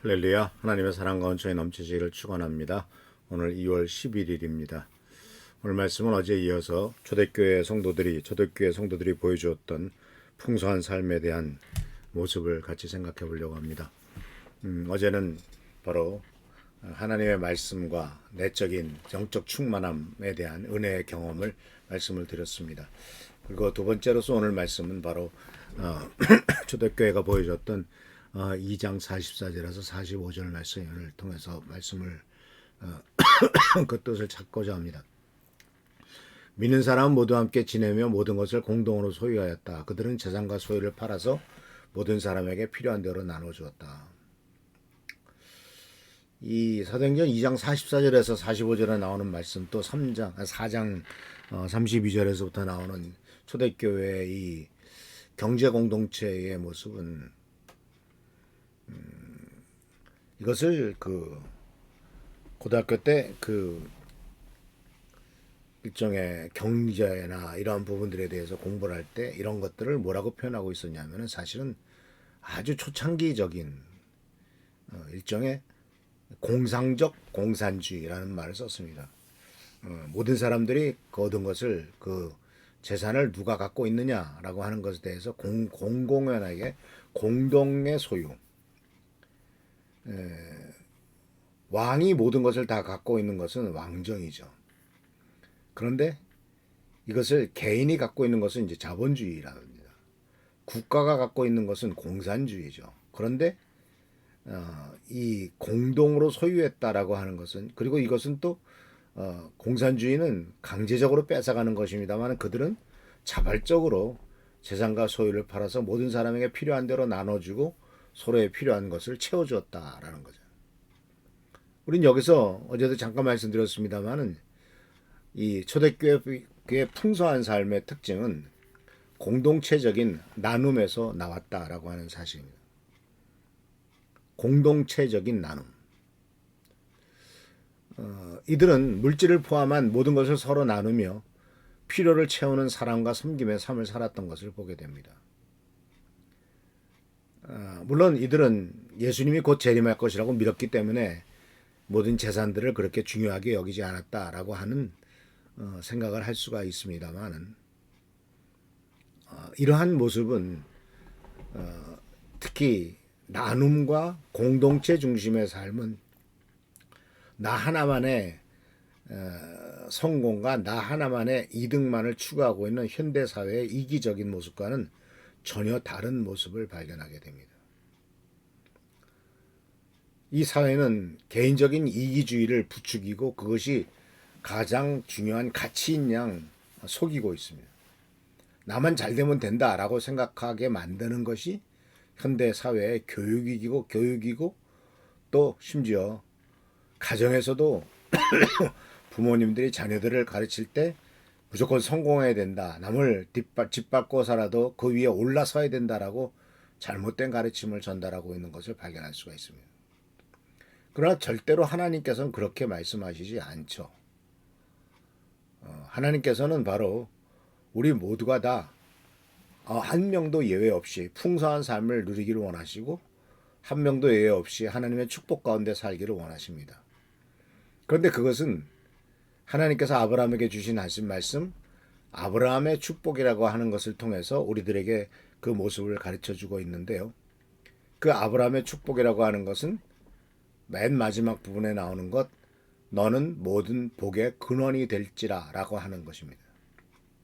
할렐루야. 하나님의 사랑과 은총이 넘치시기를 축원합니다. 오늘 2월 11일입니다. 오늘 말씀은 어제에 이어서 초대교회 성도들이 보여주었던 풍성한 삶에 대한 모습을 같이 생각해 보려고 합니다. 어제는 바로 하나님의 말씀과 내적인 영적 충만함에 대한 은혜의 경험을 말씀을 드렸습니다. 그리고 두 번째로서 오늘 말씀은 바로 초대교회가 보여줬던 2장 44절에서 45절 말씀을 통해서 말씀을 그 뜻을 찾고자 합니다. 믿는 사람은 모두 함께 지내며 모든 것을 공동으로 소유하였다. 그들은 재산과 소유를 팔아서 모든 사람에게 필요한 대로 나눠주었다. 이 사도행전 2장 44절에서 45절에 나오는 말씀, 또 4장 32절에서부터 나오는 초대교회의 이 경제 공동체의 모습은 이것을 고등학교 때 일종의 경제나 이러한 부분들에 대해서 공부를 할 때 이런 것들을 뭐라고 표현하고 있었냐면은 사실은 아주 초창기적인 일종의 공상적 공산주의라는 말을 썼습니다. 모든 사람들이 얻은 것을 재산을 누가 갖고 있느냐라고 하는 것에 대해서 공공연하게 공동의 소유. 왕이 모든 것을 다 갖고 있는 것은 왕정이죠. 그런데 이것을 개인이 갖고 있는 것은 이제 자본주의랍니다. 국가가 갖고 있는 것은 공산주의죠. 그런데 이 공동으로 소유했다라고 하는 것은, 그리고 이것은 또 공산주의는 강제적으로 뺏어가는 것입니다만 그들은 자발적으로 재산과 소유를 팔아서 모든 사람에게 필요한 대로 나눠주고 서로의 필요한 것을 채워주었다라는 거죠. 우린 여기서 어제도 잠깐 말씀드렸습니다만은 이 초대교회의 풍성한 삶의 특징은 공동체적인 나눔에서 나왔다라고 하는 사실입니다. 공동체적인 나눔. 이들은 물질을 포함한 모든 것을 서로 나누며 필요를 채우는 사랑과 섬김의 삶을 살았던 것을 보게 됩니다. 물론 이들은 예수님이 곧 재림할 것이라고 믿었기 때문에 모든 재산들을 그렇게 중요하게 여기지 않았다라고 하는 생각을 할 수가 있습니다만은 이러한 모습은 특히 나눔과 공동체 중심의 삶은 나 하나만의 성공과 나 하나만의 이득만을 추구하고 있는 현대사회의 이기적인 모습과는 전혀 다른 모습을 발견하게 됩니다. 이 사회는 개인적인 이기주의를 부추기고 그것이 가장 중요한 가치인 양 속이고 있습니다. 나만 잘 되면 된다라고 생각하게 만드는 것이 현대사회의 교육이고 또 심지어 가정에서도 부모님들이 자녀들을 가르칠 때 무조건 성공해야 된다. 남을 짓밟고 살아도 그 위에 올라서야 된다라고 잘못된 가르침을 전달하고 있는 것을 발견할 수가 있습니다. 그러나 절대로 하나님께서는 그렇게 말씀하시지 않죠. 하나님께서는 바로 우리 모두가 다 한 명도 예외 없이 풍성한 삶을 누리기를 원하시고 한 명도 예외 없이 하나님의 축복 가운데 살기를 원하십니다. 그런데 그것은 하나님께서 아브라함에게 주신 하신 말씀, 아브라함의 축복이라고 하는 것을 통해서 우리들에게 그 모습을 가르쳐주고 있는데요. 그 아브라함의 축복이라고 하는 것은 맨 마지막 부분에 나오는 것, 너는 모든 복의 근원이 될지라 라고 하는 것입니다.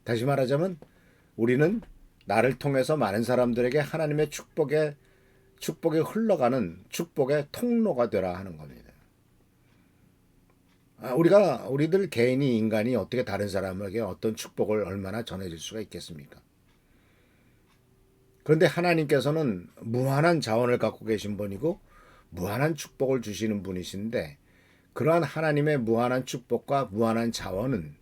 다시 말하자면 우리는 나를 통해서 많은 사람들에게 하나님의 축복이 흘러가는 축복의 통로가 되라 하는 겁니다. 우리들 개인이 인간이 어떻게 다른 사람에게 어떤 축복을 얼마나 전해줄 수가 있겠습니까? 그런데 하나님께서는 무한한 자원을 갖고 계신 분이고 무한한 축복을 주시는 분이신데, 그러한 하나님의 무한한 축복과 무한한 자원은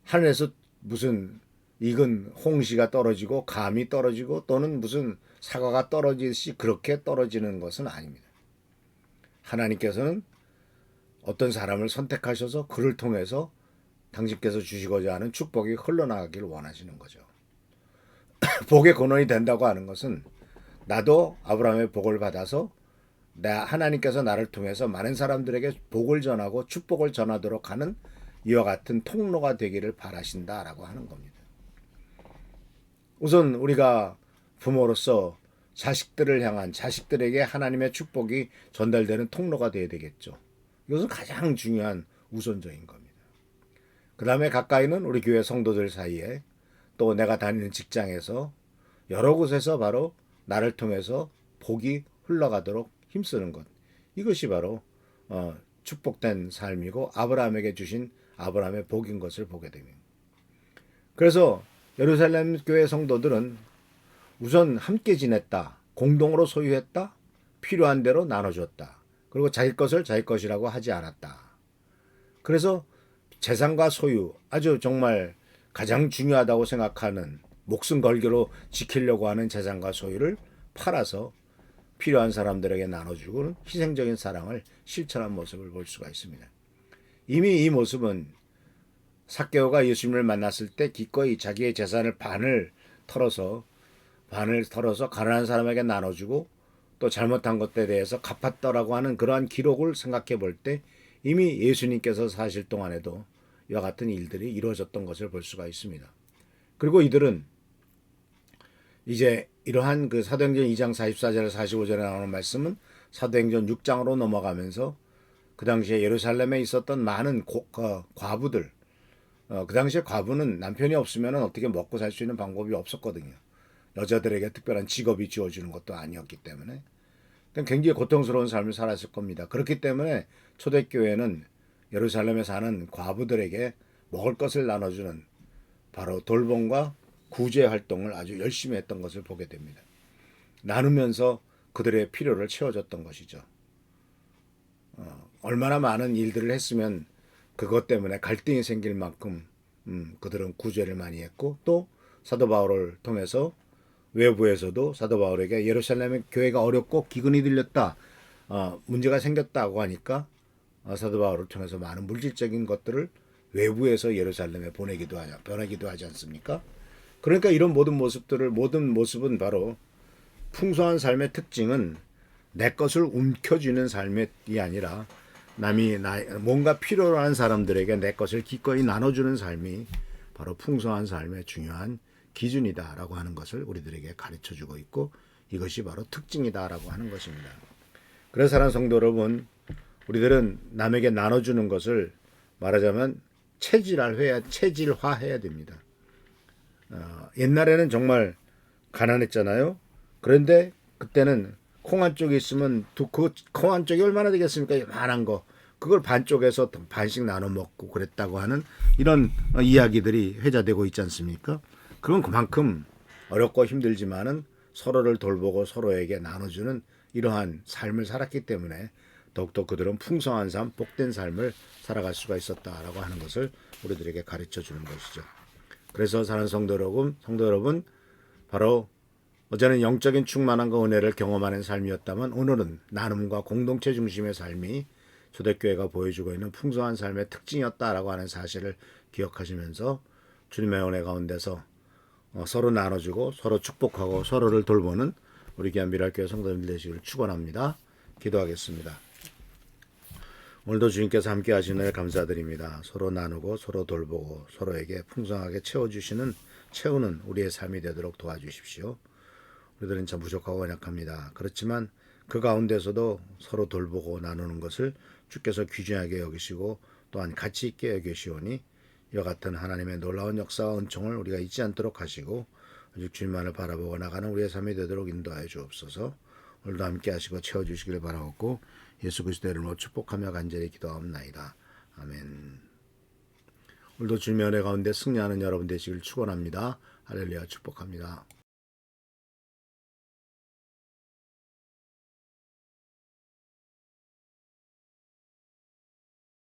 하늘에서 무슨 익은 홍시가 떨어지고 감이 떨어지고 또는 무슨 사과가 떨어지듯이 그렇게 떨어지는 것은 아닙니다. 하나님께서는 어떤 사람을 선택하셔서 그를 통해서 당신께서 주시고자 하는 축복이 흘러나가기를 원하시는 거죠. 복의 근원이 된다고 하는 것은 나도 아브라함의 복을 받아서 하나님께서 나를 통해서 많은 사람들에게 복을 전하고 축복을 전하도록 하는 이와 같은 통로가 되기를 바라신다라고 하는 겁니다. 우선 우리가 부모로서 자식들에게 하나님의 축복이 전달되는 통로가 되어야 되겠죠. 이것은 가장 중요한 우선적인 겁니다. 그 다음에 가까이는 우리 교회 성도들 사이에, 또 내가 다니는 직장에서 여러 곳에서 바로 나를 통해서 복이 흘러가도록 힘쓰는 것, 이것이 바로 축복된 삶이고 아브라함에게 주신 아브라함의 복인 것을 보게 됩니다. 그래서 예루살렘 교회 성도들은 우선 함께 지냈다, 공동으로 소유했다, 필요한 대로 나눠줬다, 그리고 자기 것을 자기 것이라고 하지 않았다. 그래서 재산과 소유, 아주 정말 가장 중요하다고 생각하는, 목숨 걸기로 지키려고 하는 재산과 소유를 팔아서 필요한 사람들에게 나눠주고는 희생적인 사랑을 실천한 모습을 볼 수가 있습니다. 이미 이 모습은 삭개오가 예수님을 만났을 때 기꺼이 자기의 재산을 반을 털어서 가난한 사람에게 나눠주고 또 잘못한 것에 대해서 갚았더라고 하는 그러한 기록을 생각해 볼 때 이미 예수님께서 사실 동안에도 이와 같은 일들이 이루어졌던 것을 볼 수가 있습니다. 그리고 이들은 이제 이러한 그 사도행전 2장 44절 45절에 나오는 말씀은 사도행전 6장으로 넘어가면서 그 당시에 예루살렘에 있었던 많은 과부들, 그 당시에 과부는 남편이 없으면 어떻게 먹고 살 수 있는 방법이 없었거든요. 여자들에게 특별한 직업이 주어지는 것도 아니었기 때문에 굉장히 고통스러운 삶을 살았을 겁니다. 그렇기 때문에 초대교회는 예루살렘에 사는 과부들에게 먹을 것을 나눠주는 바로 돌봄과 구제 활동을 아주 열심히 했던 것을 보게 됩니다. 나누면서 그들의 필요를 채워줬던 것이죠. 얼마나 많은 일들을 했으면 그것 때문에 갈등이 생길 만큼 그들은 구제를 많이 했고, 또 사도 바울을 통해서 외부에서도 사도 바울에게 예루살렘의 교회가 어렵고 기근이 들렸다, 문제가 생겼다고 하니까 사도 바울을 통해서 많은 물질적인 것들을 외부에서 예루살렘에 보내기도 하지 않습니까? 그러니까 이런 모든 모습은 바로 풍성한 삶의 특징은 내 것을 움켜쥐는 삶이 아니라 남이 뭔가 필요로 하는 사람들에게 내 것을 기꺼이 나눠주는 삶이 바로 풍성한 삶의 중요한 기준이다라고 하는 것을 우리들에게 가르쳐주고 있고, 이것이 바로 특징이다라고 하는 것입니다. 그래서 사랑하는 성도 여러분, 우리들은 남에게 나눠주는 것을 말하자면 체질화해야 됩니다. 옛날에는 정말 가난했잖아요. 그런데 그때는 콩 한 쪽이 있으면 그 콩 한 쪽이 얼마나 되겠습니까? 요만한 거. 그걸 반쪽에서 반씩 나눠 먹고 그랬다고 하는 이런 이야기들이 회자되고 있지 않습니까? 그건 그만큼 어렵고 힘들지만은 서로를 돌보고 서로에게 나눠주는 이러한 삶을 살았기 때문에 더욱더 그들은 풍성한 삶, 복된 삶을 살아갈 수가 있었다라고 하는 것을 우리들에게 가르쳐 주는 것이죠. 그래서 사랑하는 성도 여러분, 바로 어제는 영적인 충만함과 은혜를 경험하는 삶이었다면 오늘은 나눔과 공동체 중심의 삶이 초대교회가 보여주고 있는 풍성한 삶의 특징이었다라고 하는 사실을 기억하시면서 주님의 은혜 가운데서 서로 나눠주고 서로 축복하고 서로를 돌보는 우리 귀한 미랄교회 성도님들 되시기를 축원합니다. 기도하겠습니다. 오늘도 주님께서 함께 하시는 을 감사드립니다. 서로 나누고 서로 돌보고 서로에게 풍성하게 채우는 우리의 삶이 되도록 도와주십시오. 우리들은 참 부족하고 연약합니다. 그렇지만 그 가운데서도 서로 돌보고 나누는 것을 주께서 귀중하게 여기시고 또한 가치 있게 여기시오니 이와 같은 하나님의 놀라운 역사와 은총을 우리가 잊지 않도록 하시고 오직 주님만을 바라보고 나가는 우리의 삶이 되도록 인도하여 주옵소서. 오늘도 함께 하시고 채워주시기를 바라옵고 예수 그리스도의 이름으로 축복하며 간절히 기도하옵나이다. 아멘. 오늘도 주님의 은혜 가운데 승리하는 여러분 되시길 축원합니다. 할렐루야, 축복합니다.